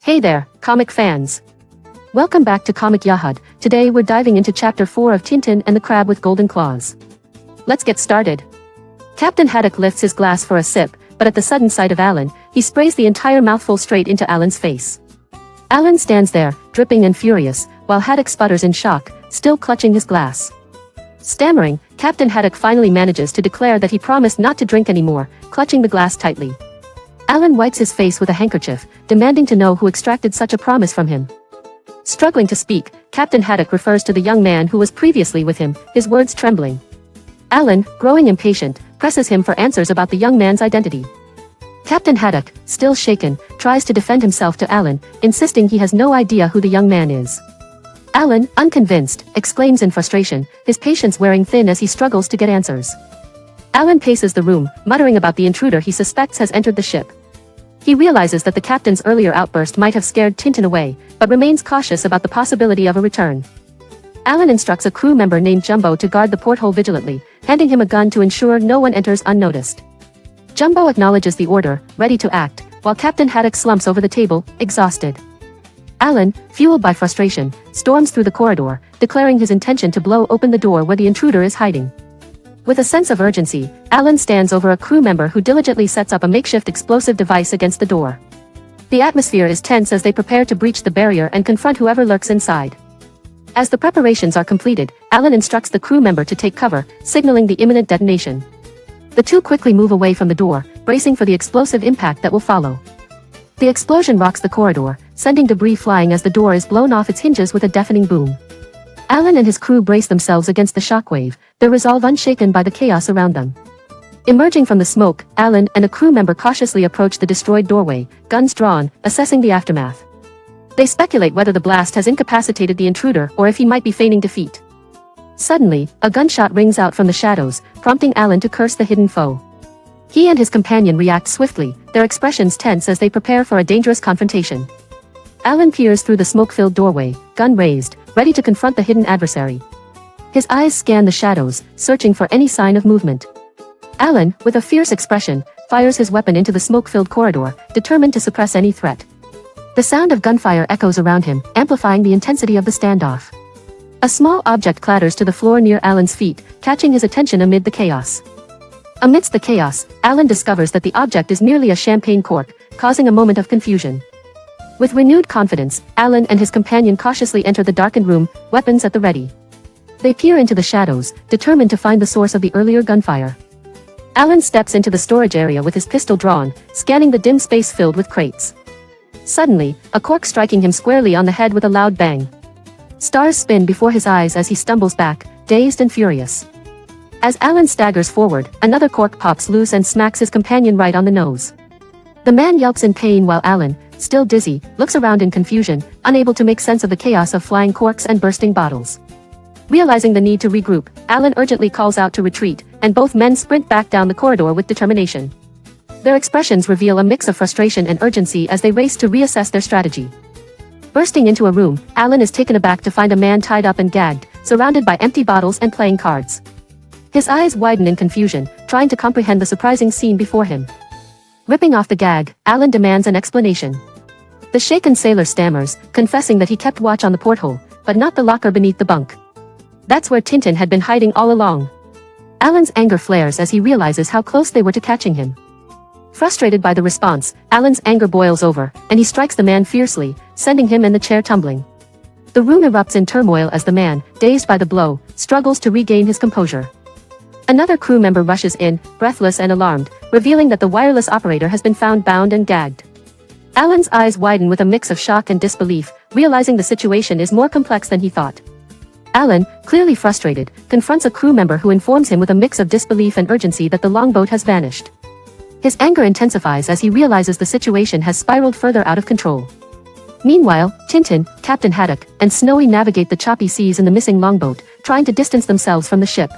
Hey there, comic fans! Welcome back to Comic Yahad. Today we're diving into Chapter 4 of Tintin and the Crab with Golden Claws. Let's get started. Captain Haddock lifts his glass for a sip, but at the sudden sight of Allan, he sprays the entire mouthful straight into Allan's face. Allan stands there, dripping and furious, while Haddock sputters in shock, still clutching his glass. Stammering, Captain Haddock finally manages to declare that he promised not to drink anymore, clutching the glass tightly. Allan wipes his face with a handkerchief, demanding to know who extracted such a promise from him. Struggling to speak, Captain Haddock refers to the young man who was previously with him, his words trembling. Allan, growing impatient, presses him for answers about the young man's identity. Captain Haddock, still shaken, tries to defend himself to Allan, insisting he has no idea who the young man is. Allan, unconvinced, exclaims in frustration, his patience wearing thin as he struggles to get answers. Allan paces the room, muttering about the intruder he suspects has entered the ship. He realizes that the captain's earlier outburst might have scared Tintin away, but remains cautious about the possibility of a return. Allan instructs a crew member named Jumbo to guard the porthole vigilantly, handing him a gun to ensure no one enters unnoticed. Jumbo acknowledges the order, ready to act, while Captain Haddock slumps over the table, exhausted. Allan, fueled by frustration, storms through the corridor, declaring his intention to blow open the door where the intruder is hiding. With a sense of urgency, Allan stands over a crew member who diligently sets up a makeshift explosive device against the door. The atmosphere is tense as they prepare to breach the barrier and confront whoever lurks inside. As the preparations are completed, Allan instructs the crew member to take cover, signaling the imminent detonation. The two quickly move away from the door, bracing for the explosive impact that will follow. The explosion rocks the corridor, sending debris flying as the door is blown off its hinges with a deafening boom. Allan and his crew brace themselves against the shockwave, their resolve unshaken by the chaos around them. Emerging from the smoke, Allan and a crew member cautiously approach the destroyed doorway, guns drawn, assessing the aftermath. They speculate whether the blast has incapacitated the intruder or if he might be feigning defeat. Suddenly, a gunshot rings out from the shadows, prompting Allan to curse the hidden foe. He and his companion react swiftly, their expressions tense as they prepare for a dangerous confrontation. Allan peers through the smoke-filled doorway, gun raised, ready to confront the hidden adversary. His eyes scan the shadows, searching for any sign of movement. Allan, with a fierce expression, fires his weapon into the smoke-filled corridor, determined to suppress any threat. The sound of gunfire echoes around him, amplifying the intensity of the standoff. A small object clatters to the floor near Allan's feet, catching his attention amid the chaos. Amidst the chaos, Allan discovers that the object is merely a champagne cork, causing a moment of confusion. With renewed confidence, Allan and his companion cautiously enter the darkened room, weapons at the ready. They peer into the shadows, determined to find the source of the earlier gunfire. Allan steps into the storage area with his pistol drawn, scanning the dim space filled with crates. Suddenly, a cork striking him squarely on the head with a loud bang. Stars spin before his eyes as he stumbles back, dazed and furious. As Allan staggers forward, another cork pops loose and smacks his companion right on the nose. The man yelps in pain while Allan, still dizzy, looks around in confusion, unable to make sense of the chaos of flying corks and bursting bottles. Realizing the need to regroup, Allan urgently calls out to retreat, and both men sprint back down the corridor with determination. Their expressions reveal a mix of frustration and urgency as they race to reassess their strategy. Bursting into a room, Allan is taken aback to find a man tied up and gagged, surrounded by empty bottles and playing cards. His eyes widen in confusion, trying to comprehend the surprising scene before him. Ripping off the gag, Allan demands an explanation. The shaken sailor stammers, confessing that he kept watch on the porthole, but not the locker beneath the bunk. That's where Tintin had been hiding all along. Allan's anger flares as he realizes how close they were to catching him. Frustrated by the response, Allan's anger boils over, and he strikes the man fiercely, sending him and the chair tumbling. The room erupts in turmoil as the man, dazed by the blow, struggles to regain his composure. Another crew member rushes in, breathless and alarmed, revealing that the wireless operator has been found bound and gagged. Allan's eyes widen with a mix of shock and disbelief, realizing the situation is more complex than he thought. Allan, clearly frustrated, confronts a crew member who informs him with a mix of disbelief and urgency that the longboat has vanished. His anger intensifies as he realizes the situation has spiraled further out of control. Meanwhile, Tintin, Captain Haddock, and Snowy navigate the choppy seas in the missing longboat, trying to distance themselves from the ship.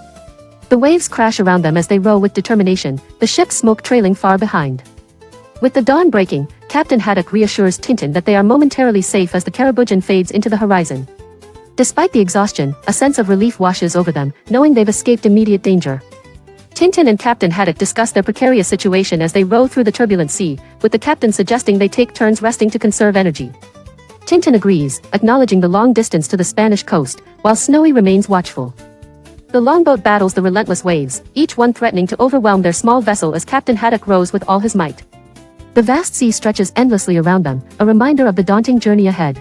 The waves crash around them as they row with determination, the ship's smoke trailing far behind. With the dawn breaking, Captain Haddock reassures Tintin that they are momentarily safe as the Carabujan fades into the horizon. Despite the exhaustion, a sense of relief washes over them, knowing they've escaped immediate danger. Tintin and Captain Haddock discuss their precarious situation as they row through the turbulent sea, with the captain suggesting they take turns resting to conserve energy. Tintin agrees, acknowledging the long distance to the Spanish coast, while Snowy remains watchful. The longboat battles the relentless waves, each one threatening to overwhelm their small vessel as Captain Haddock rows with all his might. The vast sea stretches endlessly around them, a reminder of the daunting journey ahead.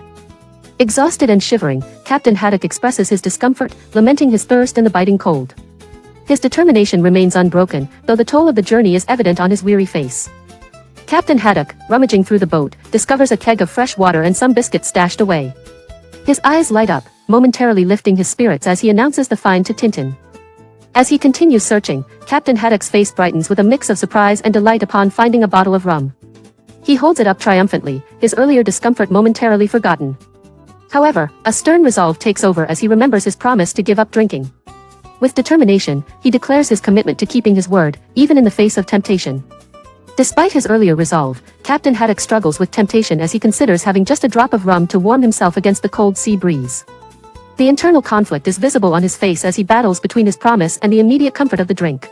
Exhausted and shivering, Captain Haddock expresses his discomfort, lamenting his thirst and the biting cold. His determination remains unbroken, though the toll of the journey is evident on his weary face. Captain Haddock, rummaging through the boat, discovers a keg of fresh water and some biscuits stashed away. His eyes light up, momentarily lifting his spirits as he announces the find to Tintin. As he continues searching, Captain Haddock's face brightens with a mix of surprise and delight upon finding a bottle of rum. He holds it up triumphantly, his earlier discomfort momentarily forgotten. However, a stern resolve takes over as he remembers his promise to give up drinking. With determination, he declares his commitment to keeping his word, even in the face of temptation. Despite his earlier resolve, Captain Haddock struggles with temptation as he considers having just a drop of rum to warm himself against the cold sea breeze. The internal conflict is visible on his face as he battles between his promise and the immediate comfort of the drink.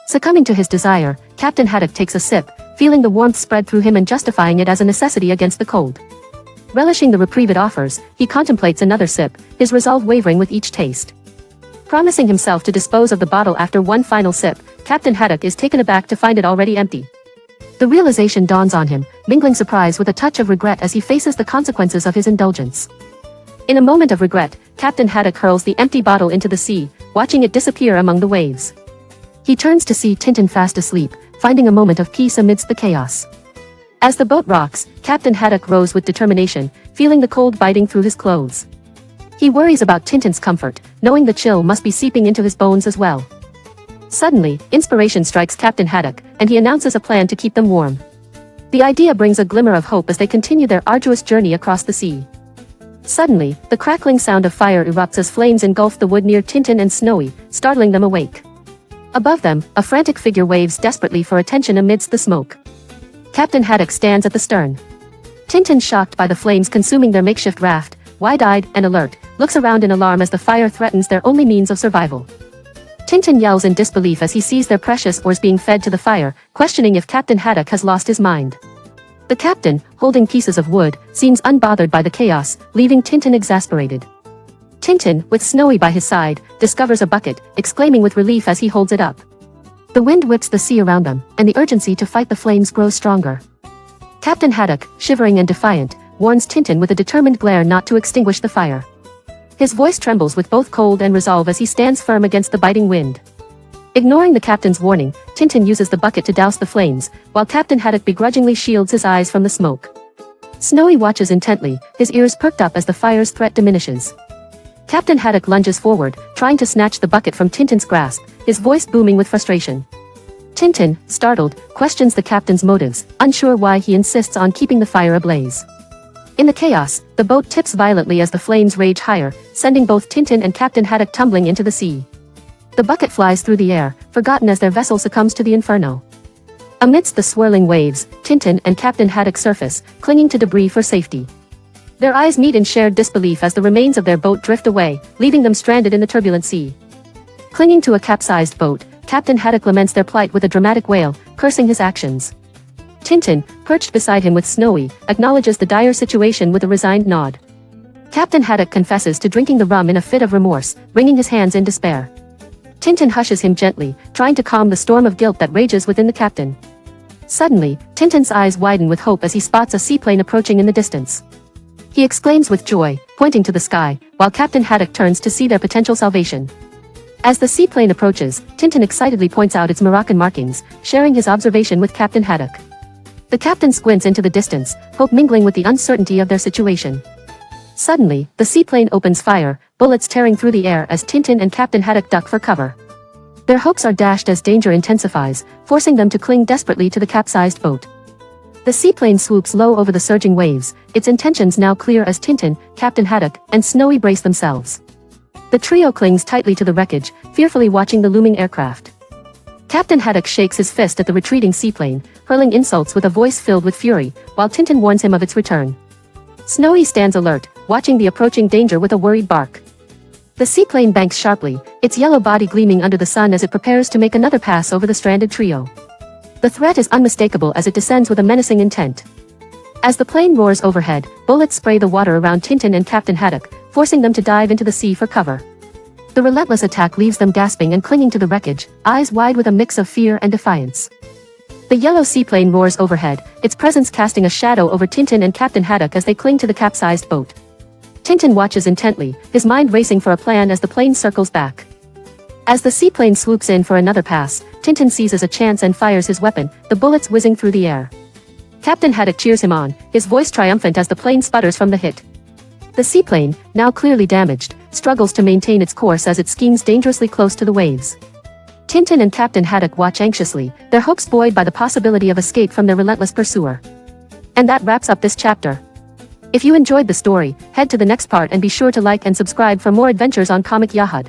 Succumbing to his desire, Captain Haddock takes a sip, feeling the warmth spread through him and justifying it as a necessity against the cold. Relishing the reprieve it offers, he contemplates another sip, his resolve wavering with each taste. Promising himself to dispose of the bottle after one final sip, Captain Haddock is taken aback to find it already empty. The realization dawns on him, mingling surprise with a touch of regret as he faces the consequences of his indulgence. In a moment of regret, Captain Haddock hurls the empty bottle into the sea, watching it disappear among the waves. He turns to see Tintin fast asleep, finding a moment of peace amidst the chaos. As the boat rocks, Captain Haddock rows with determination, feeling the cold biting through his clothes. He worries about Tintin's comfort, knowing the chill must be seeping into his bones as well. Suddenly, inspiration strikes Captain Haddock, and he announces a plan to keep them warm. The idea brings a glimmer of hope as they continue their arduous journey across the sea. Suddenly, the crackling sound of fire erupts as flames engulf the wood near Tintin and Snowy, startling them awake. Above them, a frantic figure waves desperately for attention amidst the smoke. Captain Haddock stands at the stern. Tintin, shocked by the flames consuming their makeshift raft, wide-eyed and alert, looks around in alarm as the fire threatens their only means of survival. Tintin yells in disbelief as he sees their precious oars being fed to the fire, questioning if Captain Haddock has lost his mind. The captain, holding pieces of wood, seems unbothered by the chaos, leaving Tintin exasperated. Tintin, with Snowy by his side, discovers a bucket, exclaiming with relief as he holds it up. The wind whips the sea around them, and the urgency to fight the flames grows stronger. Captain Haddock, shivering and defiant, warns Tintin with a determined glare not to extinguish the fire. His voice trembles with both cold and resolve as he stands firm against the biting wind. Ignoring the captain's warning, Tintin uses the bucket to douse the flames, while Captain Haddock begrudgingly shields his eyes from the smoke. Snowy watches intently, his ears perked up as the fire's threat diminishes. Captain Haddock lunges forward, trying to snatch the bucket from Tintin's grasp, his voice booming with frustration. Tintin, startled, questions the captain's motives, unsure why he insists on keeping the fire ablaze. In the chaos, the boat tips violently as the flames rage higher, sending both Tintin and Captain Haddock tumbling into the sea. The bucket flies through the air, forgotten as their vessel succumbs to the inferno. Amidst the swirling waves, Tintin and Captain Haddock surface, clinging to debris for safety. Their eyes meet in shared disbelief as the remains of their boat drift away, leaving them stranded in the turbulent sea. Clinging to a capsized boat, Captain Haddock laments their plight with a dramatic wail, cursing his actions. Tintin, perched beside him with Snowy, acknowledges the dire situation with a resigned nod. Captain Haddock confesses to drinking the rum in a fit of remorse, wringing his hands in despair. Tintin hushes him gently, trying to calm the storm of guilt that rages within the captain. Suddenly, Tintin's eyes widen with hope as he spots a seaplane approaching in the distance. He exclaims with joy, pointing to the sky, while Captain Haddock turns to see their potential salvation. As the seaplane approaches, Tintin excitedly points out its Moroccan markings, sharing his observation with Captain Haddock. The captain squints into the distance, hope mingling with the uncertainty of their situation. Suddenly, the seaplane opens fire, bullets tearing through the air as Tintin and Captain Haddock duck for cover. Their hopes are dashed as danger intensifies, forcing them to cling desperately to the capsized boat. The seaplane swoops low over the surging waves, its intentions now clear as Tintin, Captain Haddock, and Snowy brace themselves. The trio clings tightly to the wreckage, fearfully watching the looming aircraft. Captain Haddock shakes his fist at the retreating seaplane, hurling insults with a voice filled with fury, while Tintin warns him of its return. Snowy stands alert, watching the approaching danger with a worried bark. The seaplane banks sharply, its yellow body gleaming under the sun as it prepares to make another pass over the stranded trio. The threat is unmistakable as it descends with a menacing intent. As the plane roars overhead, bullets spray the water around Tintin and Captain Haddock, forcing them to dive into the sea for cover. The relentless attack leaves them gasping and clinging to the wreckage, eyes wide with a mix of fear and defiance. The yellow seaplane roars overhead, its presence casting a shadow over Tintin and Captain Haddock as they cling to the capsized boat. Tintin watches intently, his mind racing for a plan as the plane circles back. As the seaplane swoops in for another pass, Tintin seizes a chance and fires his weapon, the bullets whizzing through the air. Captain Haddock cheers him on, his voice triumphant as the plane sputters from the hit. The seaplane, now clearly damaged, struggles to maintain its course as it skings dangerously close to the waves. Tintin and Captain Haddock watch anxiously, their hopes buoyed by the possibility of escape from their relentless pursuer. And that wraps up this chapter. If you enjoyed the story, head to the next part and be sure to like and subscribe for more adventures on Comic Yahud.